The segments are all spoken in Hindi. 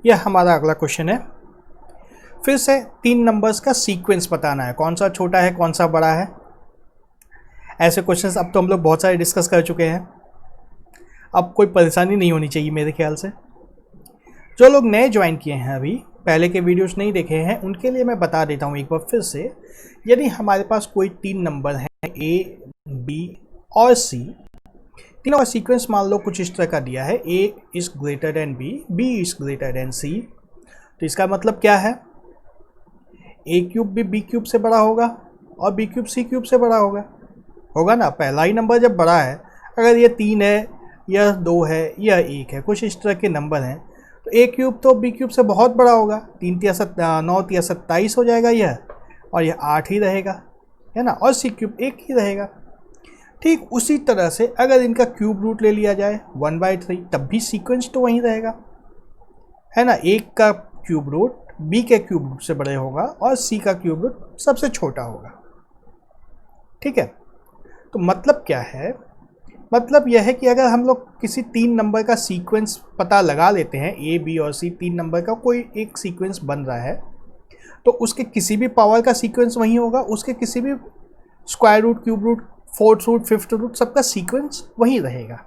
यह हमारा अगला क्वेश्चन है। फिर से 3 नंबर्स का सीक्वेंस बताना है, कौन सा छोटा है कौन सा बड़ा है। ऐसे क्वेश्चंस अब तो हम लोग बहुत सारे डिस्कस कर चुके हैं, अब कोई परेशानी नहीं होनी चाहिए मेरे ख्याल से। जो लोग नए ज्वाइन किए हैं, अभी पहले के वीडियोस नहीं देखे हैं, उनके लिए मैं बता देता हूँ एक बार फिर से। यदि हमारे पास कोई 3 नंबर हैं ए, बी और सी, तीनों का सीक्वेंस मान लो कुछ इस तरह का दिया है, A is greater than B, B is greater than C, तो इसका मतलब क्या है, ए क्यूब भी बी क्यूब से बड़ा होगा और बी क्यूब सी क्यूब से बड़ा होगा ना। पहला ही नंबर जब बड़ा है, अगर ये 3 है, यह 2 है, यह 1 है, कुछ इस तरह के नंबर हैं, तो ए क्यूब तो बी क्यूब से बहुत बड़ा होगा। 3 तिया 9 तिया 27 हो जाएगा यह, और यह 8 ही रहेगा, है ना, और सी क्यूब 1 ही रहेगा। ठीक उसी तरह से अगर इनका क्यूब रूट ले लिया जाए 1/3, तब भी सीक्वेंस तो वहीं रहेगा, है ना। 1 का क्यूब रूट बी के क्यूब रूट से बड़े होगा और सी का क्यूब रूट सबसे छोटा होगा। ठीक है, तो मतलब क्या है, मतलब यह है कि अगर हम लोग किसी 3 नंबर का सीक्वेंस पता लगा लेते हैं, ए बी और सी 3 नंबर का कोई एक सीक्वेंस बन रहा है, तो उसके किसी भी पावर का सीक्वेंस वहीं होगा, उसके किसी भी square root, cube root, fourth root, fifth root, सबका सीक्वेंस वहीं रहेगा,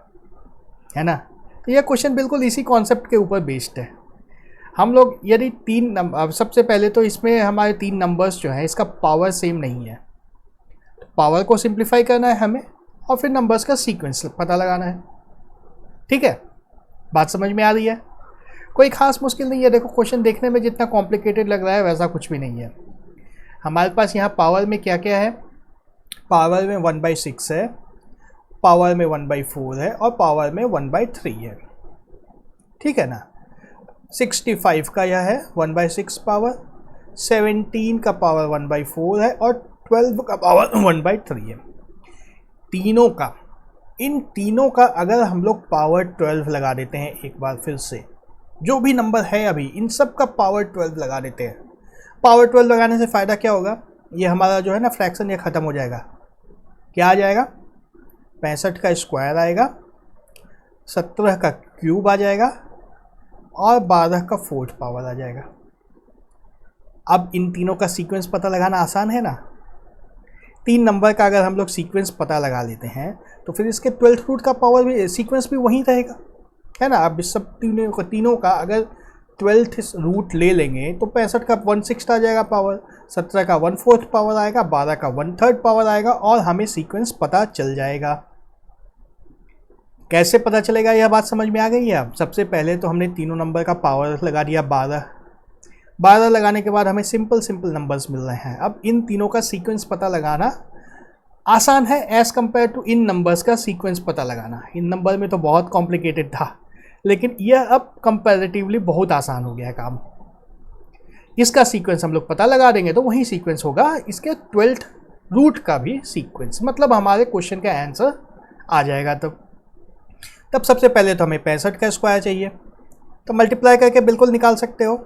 है ना। तो यह क्वेश्चन बिल्कुल इसी कॉन्सेप्ट के ऊपर बेस्ड है। हम लोग यदि 3 नंबर, सबसे पहले तो इसमें हमारे 3 नंबर्स जो हैं इसका पावर सेम नहीं है, तो पावर को सिंप्लीफाई करना है हमें और फिर नंबर्स का सीक्वेंस पता लगाना है। ठीक है, बात समझ में आ रही है, कोई खास मुश्किल नहीं है। देखो क्वेश्चन देखने में जितना कॉम्प्लिकेटेड लग रहा है वैसा कुछ भी नहीं है। हमारे पास यहाँ पावर में क्या क्या है, पावर में 1/6 है, पावर में 1/4 है और पावर में 1/3 है। ठीक है ना। 65 का यह है 1/6 पावर, 17 का पावर 1/4 है और 12 का पावर 1/3 है। तीनों का, इन तीनों का अगर हम लोग पावर 12 लगा देते हैं, एक बार फिर से जो भी नंबर है अभी इन सब का पावर 12 लगा देते हैं। पावर 12 लगाने से फ़ायदा क्या होगा, ये हमारा जो है ना फ्रैक्शन ये ख़त्म हो जाएगा। क्या आ जाएगा, 65 का स्क्वायर आएगा, 17 का क्यूब आ जाएगा और 12 का फोर्थ पावर आ जाएगा। अब इन तीनों का सीक्वेंस पता लगाना आसान है ना। 3 नंबर का अगर हम लोग सीक्वेंस पता लगा लेते हैं तो फिर इसके 12th रूट का पावर भी, सीक्वेंस भी वहीं रहेगा, है ना। अब इस सब तीनों का अगर 12th रूट ले लेंगे तो 65 का 1/6 आ जाएगा पावर, 17 का 1/4 पावर आएगा, 12 का 1/3 पावर आएगा और हमें सीक्वेंस पता चल जाएगा। कैसे पता चलेगा, यह बात समझ में आ गई है। अब सबसे पहले तो हमने तीनों नंबर का पावर लगा दिया 12 लगाने के बाद हमें सिंपल नंबर्स मिल रहे हैं। अब इन तीनों का सीक्वेंस पता लगाना आसान है एज़ कम्पेयर टू इन नंबर्स का सीक्वेंस पता लगाना। इन नंबर में तो बहुत कॉम्प्लिकेटेड था, लेकिन यह अब कंपैरेटिवली बहुत आसान हो गया है काम। इसका सीक्वेंस हम लोग पता लगा देंगे तो वही सीक्वेंस होगा इसके 12th रूट का भी सीक्वेंस, मतलब हमारे क्वेश्चन का आंसर आ जाएगा। तब सबसे पहले तो हमें 65 का स्क्वायर चाहिए, तो मल्टीप्लाई करके बिल्कुल निकाल सकते हो,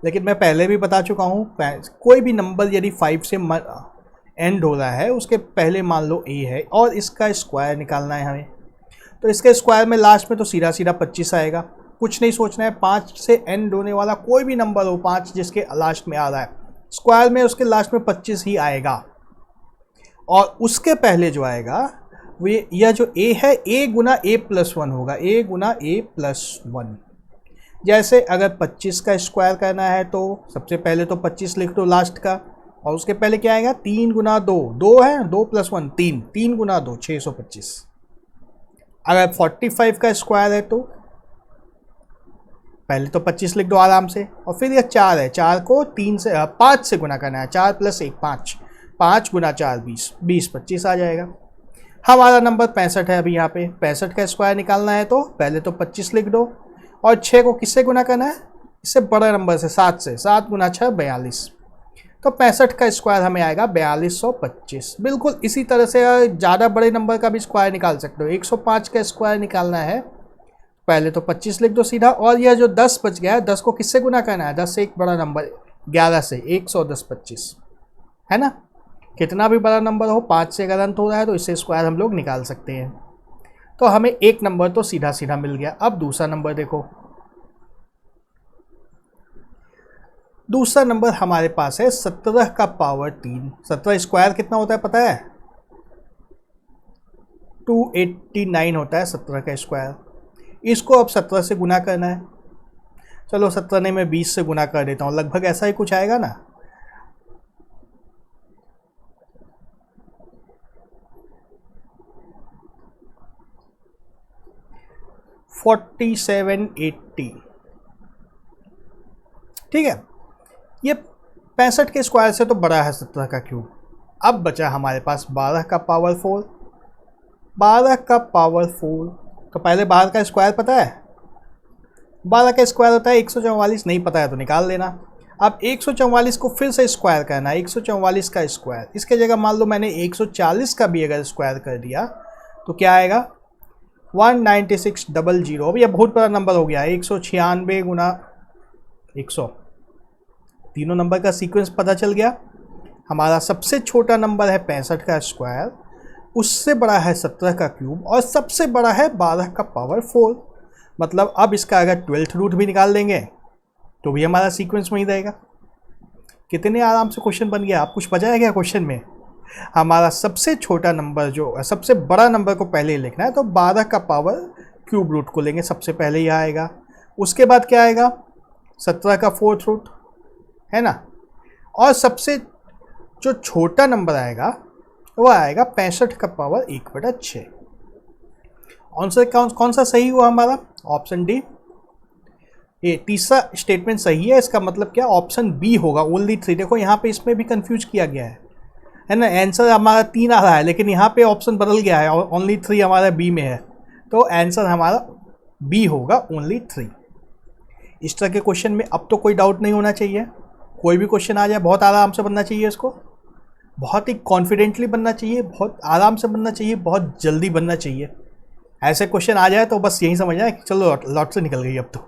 लेकिन मैं पहले भी बता चुका हूँ, कोई भी नंबर यदि 5 से एंड हो रहा है उसके पहले मान लो ए है और इसका स्क्वायर निकालना है हमें, तो इसके स्क्वायर में लास्ट में तो सीधा 25 आएगा। कुछ नहीं सोचना है, 5 से एंड होने वाला कोई भी नंबर हो, 5 जिसके लास्ट में आ रहा है, स्क्वायर में उसके लास्ट में 25 ही आएगा। और उसके पहले जो आएगा वो यह जो a है, a गुना a+1 होगा, a गुना a+1। जैसे अगर 25 का स्क्वायर करना है तो सबसे पहले तो 25 लिख दो लास्ट का, और उसके पहले क्या आएगा, 3 गुना 2, 2 है, 2+1 3, 3 गुना 2 625। अगर 45 का स्क्वायर है तो पहले तो 25 लिख दो आराम से, और फिर यह 4 है, 4 को 5 से गुना करना है, 4 + 1 5, 5 गुना 4 20, 20 25 आ जाएगा। हमारा नंबर 65 है। अभी यहाँ पे 65 का स्क्वायर निकालना है तो पहले तो 25 लिख दो और 6 को किससे गुना करना है, इससे बड़ा नंबर से, 7 से, 7 गुना 6 42, तो 65 का स्क्वायर हमें आएगा 4225। बिल्कुल इसी तरह से ज़्यादा बड़े नंबर का भी स्क्वायर निकाल सकते हो। 105 का स्क्वायर निकालना है, पहले तो 25 लिख दो सीधा, और यह जो 10 बच गया है 10 को किससे गुना करना है, 10 से एक बड़ा नंबर 11 से, 110 25, है ना। कितना भी बड़ा नंबर हो, 5 से अगर अंत हो रहा है तो इससे स्क्वायर हम लोग निकाल सकते हैं। तो हमें एक नंबर तो सीधा सीधा मिल गया। अब दूसरा नंबर देखो, दूसरा नंबर हमारे पास है 17 का पावर 3। 17 स्क्वायर कितना होता है पता है? 289 होता है 17 का स्क्वायर। इसको अब 17 से गुना करना है। चलो 17 ने मैं 20 से गुना कर देता हूँ, लगभग ऐसा ही कुछ आएगा ना। $4780, ठीक है। ये 65 के स्क्वायर से तो बड़ा है 17 का क्यूब। अब बचा हमारे पास 12 का पावर 4। 12 का पावर 4 तो पहले 12 का स्क्वायर पता है? 12 का स्क्वायर होता है 144, नहीं पता है तो निकाल लेना। अब 144 को फिर से स्क्वायर करना है, 144 का स्क्वायर। इसके जगह मान लो मैंने 140 का भी अगर स्क्वायर कर दिया तो क्या आएगा? 19600। अब यह बहुत बड़ा नंबर हो गया है। 196 गुना 100, तीनों नंबर का सीक्वेंस पता चल गया। हमारा सबसे छोटा नंबर है 65 का स्क्वायर, उससे बड़ा है 17 का क्यूब, और सबसे बड़ा है 12 का पावर 4। मतलब अब इसका अगर 12th रूट भी निकाल देंगे तो भी हमारा सीक्वेंस वहीं रहेगा। कितने आराम से क्वेश्चन बन गया। आप कुछ बचा है क्या क्वेश्चन में? हमारा सबसे छोटा नंबर जो सबसे बड़ा नंबर को पहले लिखना है तो 12 का पावर क्यूब रूट को लेंगे, सबसे पहले यह आएगा। उसके बाद क्या आएगा? 17 का 4th रूट, है ना। और सबसे जो छोटा नंबर आएगा वो आएगा 65 का पावर 1/6। आंसर कौन सा सही हुआ हमारा? Option D. ये तीसरा स्टेटमेंट सही है। इसका मतलब क्या? ऑप्शन बी होगा, ओनली 3। देखो यहाँ पे इसमें भी कंफ्यूज किया गया है ना। आंसर हमारा 3 आ रहा है लेकिन यहाँ पे ऑप्शन बदल गया है, ओनली 3 हमारा बी में है। तो आंसर हमारा बी होगा, ओनली 3। इस तरह के क्वेश्चन में अब तो कोई डाउट नहीं होना चाहिए। कोई भी क्वेश्चन आ जाए बहुत आराम से बनना चाहिए, इसको बहुत ही कॉन्फिडेंटली बनना चाहिए, बहुत आराम से बनना चाहिए, बहुत जल्दी बनना चाहिए। ऐसे क्वेश्चन आ जाए तो बस यही समझना है कि चलो लॉट से निकल गई अब तो।